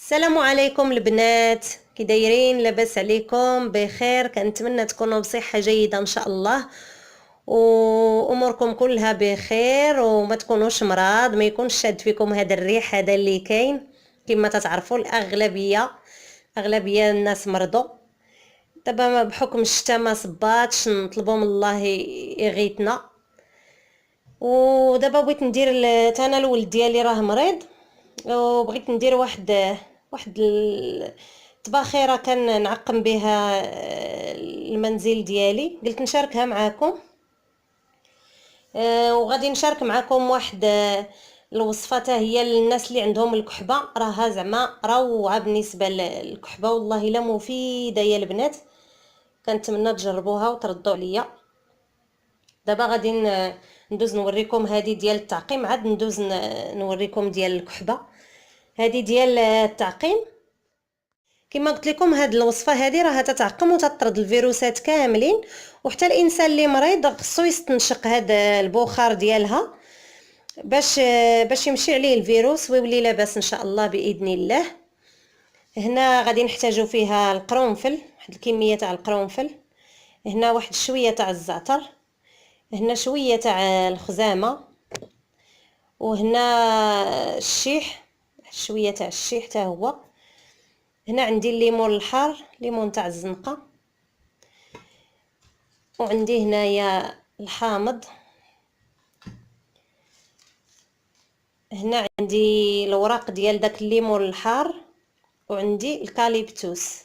السلام عليكم البنات، كي دايرين؟ لاباس عليكم؟ بخير؟ كنتمنى تكونوا بصحه جيده ان شاء الله، واموركم كلها بخير، وما تكونوش مرض، ما يكونش شاد فيكم هذا الريح هذا اللي كاين. كما تتعرفوا اغلبيه الناس مرضوا دابا بحكم الشتاء، ما صباتش، نطلبوا من الله يغيثنا. ودابا بغيت ندير انا الولد ديالي راه مريض، وبغيت ندير واحد الطباخيره كنعقم بها المنزل ديالي، قلت نشاركها معكم. وغادي نشارك معكم واحد الوصفه حتى هي للناس اللي عندهم الكحبه، راها زعما روعه بالنسبه للكحبه، والله الا مفيده يا البنات. كنتمنى تجربوها وتردوا عليا. دابا غادي ندوز نوريكم هذه ديال التعقيم، عاد ندوز نوريكم ديال الكحبه. هذه ديال التعقيم كما قلت لكم، هاد الوصفه هذه راها تتعقم وتطرد الفيروسات كاملين، وحتى الانسان اللي مريض خصو يستنشق هذا البخار ديالها باش يمشي عليه الفيروس ويولي لاباس ان شاء الله باذن الله. هنا غادي نحتاجو فيها القرنفل، واحد الكميه تاع القرنفل، هنا واحد شويه تاع الزعتر، هنا شويه تاع الخزامه، وهنا الشيح، شويه تاع الشيح حتى هو. هنا عندي الليمون الحار، ليمون تاع الزنقه، وعندي هنايا الحامض، هنا عندي الوراق ديال داك الليمون الحار، وعندي الكاليبتوس.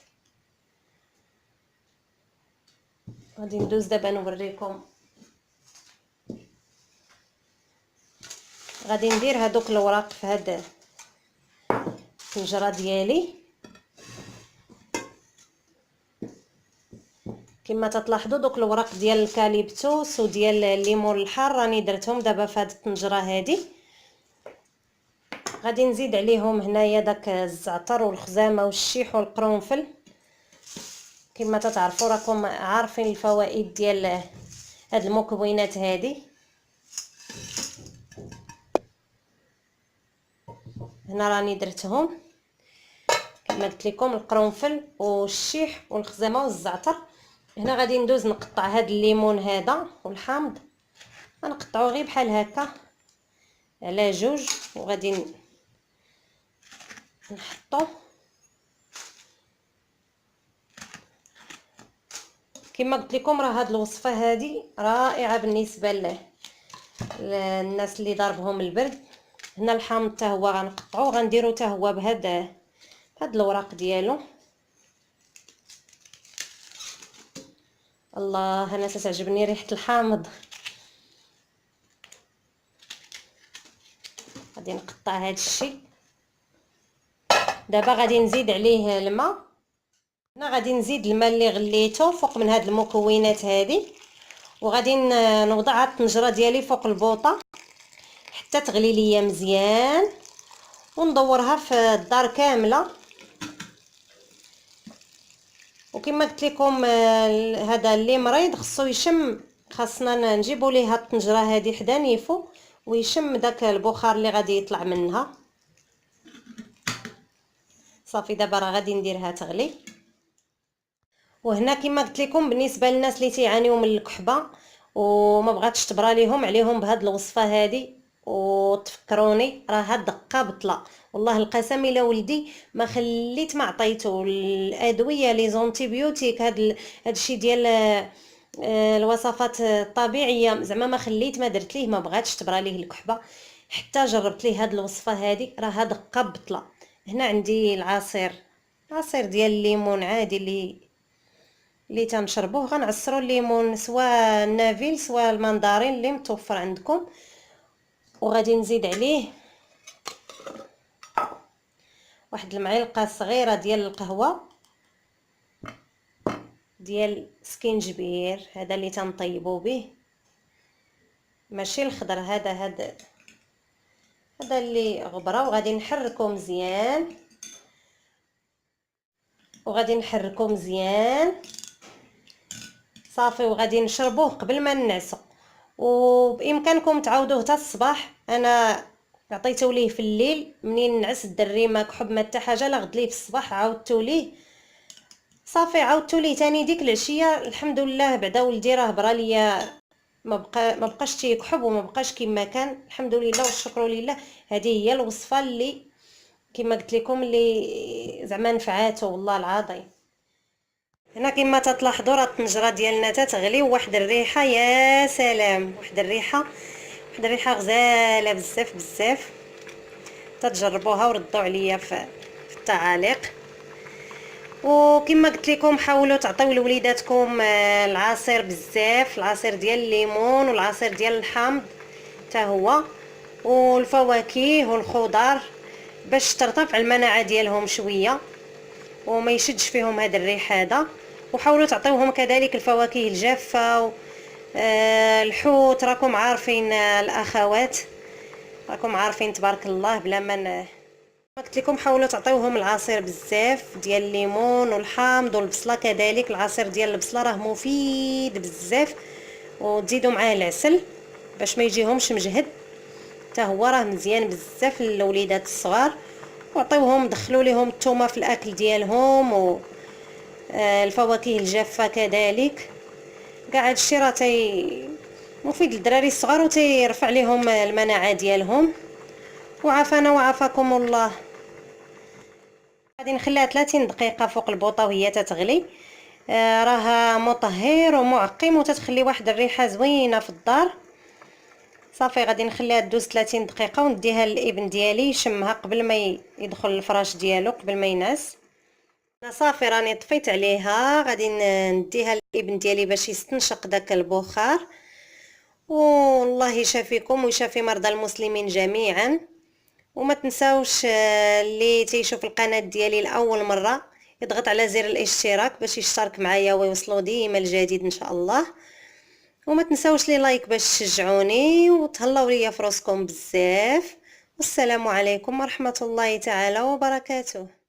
غادي ندوز دابا نوريكم. غادي ندير هادوك الوراق في هاد الطنجره ديالي كما تلاحظوا. دوك الوراق ديال الكاليبتوس وديال الليمون الحار راني درتهم دابا في هاد الطنجره هادي. غادي نزيد عليهم هنايا داك الزعتر والخزامه والشيح والقرنفل. كما تتعرفوا راكم عارفين الفوائد ديال هاد المكونات هادي. هنا راني درتهم كما قلت لكم، القرنفل والشيح والخزامه والزعتر. هنا غادي ندوز نقطع هاد الليمون هذا والحامض، غنقطعو غير بحال هكا على جوج، وغادي نحطو كما قلت لكم. راه هاد الوصفه هذه رائعه بالنسبه للناس اللي ضاربهم البرد. هنا الحامض حتى هو غنقطعو، غنديرو حتى هو بهاد الوراق ديالو. الله، انا تتعجبني ريحه الحامض. غادي نقطع هاد الشيء. دابا غادي نزيد عليه الماء. هنا غادي نزيد الماء اللي غليته فوق من هاد المكونات هذه، وغادي نوضع الطنجره ديالي فوق البوطه حتى تغلي ليا مزيان، وندورها في الدار كامله. وكما قلت لكم هذا اللي مريض خصو يشم، خاصنا نجيبو ليه هاد الطنجره هذه حدا نيفو ويشم داك البخار اللي غادي يطلع منها. صافي دابا راه غادي نديرها تغلي. وهنا كما قلت لكم بالنسبه للناس اللي تيعانيو من الكحبه وما بغاتش تبرا عليهم بهاد الوصفه هذه، وتفكروني راه دقه بطله، والله القسم الا ولدي ما خليت ما عطيته الادويه لي زونتيبيوتيك، هاد الشيء ديال الوصفات الطبيعيه، زعما ما خليت ما درت ليه، ما بغاتش تبرا ليه الكحبه حتى جربت ليه هاد الوصفه هذه، راه دقه بطله. هنا عندي عصير ديال الليمون عادي اللي تنشربوه، غنعصروا الليمون سواء النافيل سواء المندارين اللي متوفر عندكم. وغادي نزيد عليه واحد المعلقه صغيره ديال القهوه ديال سكينجبير، هذا اللي تنطيبوا به، ماشي الخضر، هذا اللي غبره. وغادي نحركو مزيان، صافي. وغادي نشربوه قبل ما ننعسو، وبامكانكم تعاودوه حتى الصباح. انا عطيتو ليه في الليل، منين نعس الدري ما كحب ما حتى حاجه، لا غد ليه في الصباح عاودتو ليه صافي، عاودتو ليه تاني ديك العشيه. الحمد لله بعدا ولدي راه برا ليا، ما بقاش تيكحب وما بقاش كما كان، الحمد لله والشكر لله. هذه هي الوصفه اللي كما قلت لكم اللي زعما نفعاتو والله العظيم. هنا كما تلاحظوا راه الطنجره ديالنا تتغلي، وواحد الريحه يا سلام، واحد الريحه غزاله بزاف بزاف. تتجربوها وردوا عليا في التعاليق. وكما قلت لكم حاولوا تعطيو لوليداتكم العصير بزاف، العصير ديال الليمون والعصير ديال الحامض حتى هو، والفواكه والخضر باش ترتفع المناعه ديالهم شويه وما يشدش فيهم هذا الريح هذا. وحاولوا تعطيوهم كذلك الفواكه الجافه، الحوت راكم عارفين الاخوات، راكم عارفين تبارك الله بلا ما قلت لكم حاولوا تعطيوهم العصير بزاف ديال الليمون والحامض والبصله كذلك. العصير ديال البصله راه مفيد بزاف، وتزيدوا معاه العسل باش ما يجيهمش مجهد، حتى هو راه مزيان بزاف للوليدات الصغار. وعطيوهم دخلوا لهم الثومه في الاكل ديالهم، و الفواكه الجافه كذلك. كاع هادشي راه مفيد للدراري الصغار وتيرفع لهم المناعه ديالهم. وعافانا وعافاكم الله. غادي نخليها 30 دقيقه فوق البوطه وهي تتغلي. راها مطهر ومعقم وتتخلي واحد الريحه زوينه في الدار. صافي غادي نخليها دوز 30 دقيقه ونديها للابن ديالي يشمها قبل ما يدخل الفراش ديالو، قبل ما ينعس. انا صافي راني طفيت عليها، غادي نديها للابن ديالي باش يستنشق داك البخار. والله يشافيكم ويشافي مرضى المسلمين جميعا. وما تنساوش اللي تيشوف القناه ديالي لاول مره يضغط على زر الاشتراك باش يشترك معايا ويوصلوا ديما الجديد ان شاء الله. وما تنساوش لي لايك باش تشجعوني، وتهلاو ليا فراسكم بزاف. والسلام عليكم ورحمه الله تعالى وبركاته.